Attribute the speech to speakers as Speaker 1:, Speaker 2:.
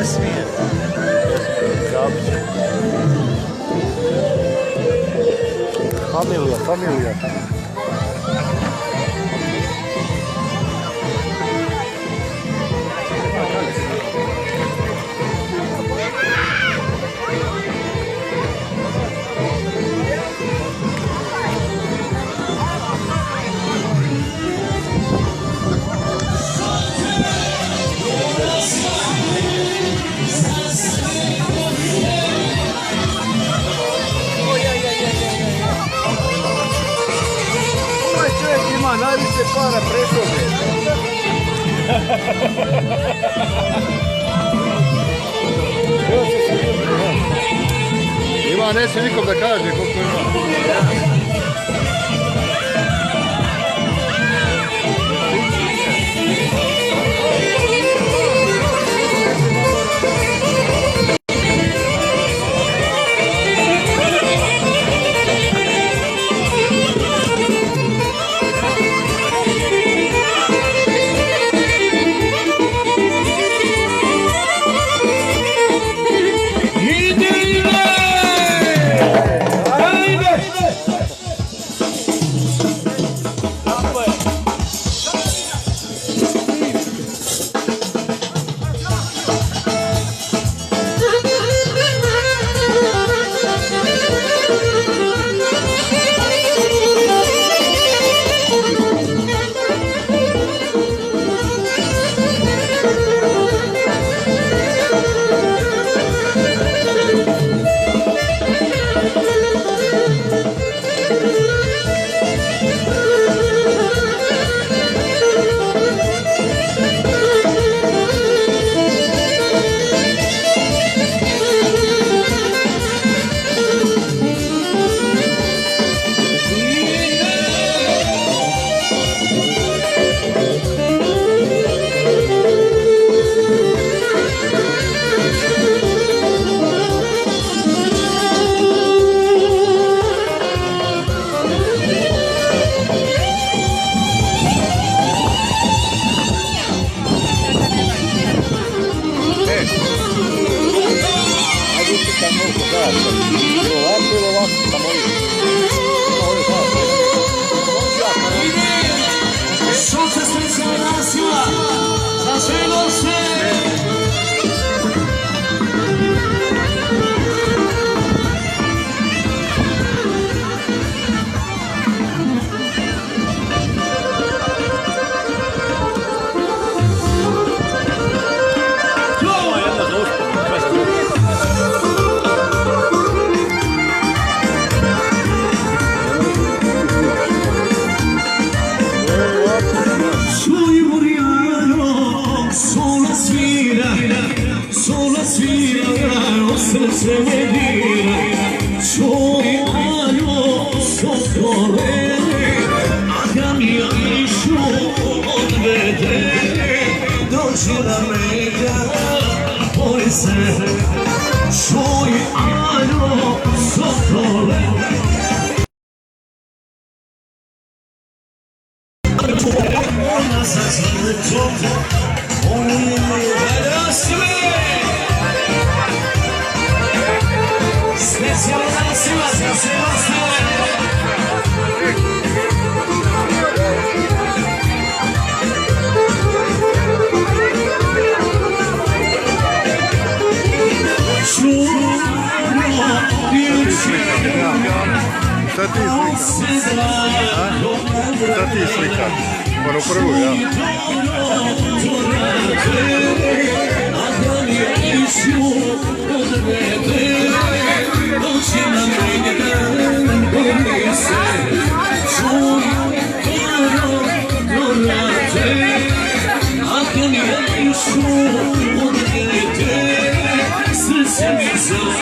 Speaker 1: ne smije.
Speaker 2: Familija.
Speaker 1: Ovaj čovjek ima najviše para prešove.
Speaker 2: Ima, neće nikom da kaže koliko ima.
Speaker 3: Sunce sreća nasila, zaželo se. Sola svira, o srce me dira, čuj aljo, sokole, a da mi išu odvede, dođi na mega, boj se, čuj aljo, sokole. Ona sa srcom, ona je sve. Specijalno nasila za sve ostale.
Speaker 2: Šta ti slika? Ono prvu, ja.
Speaker 3: Srce mi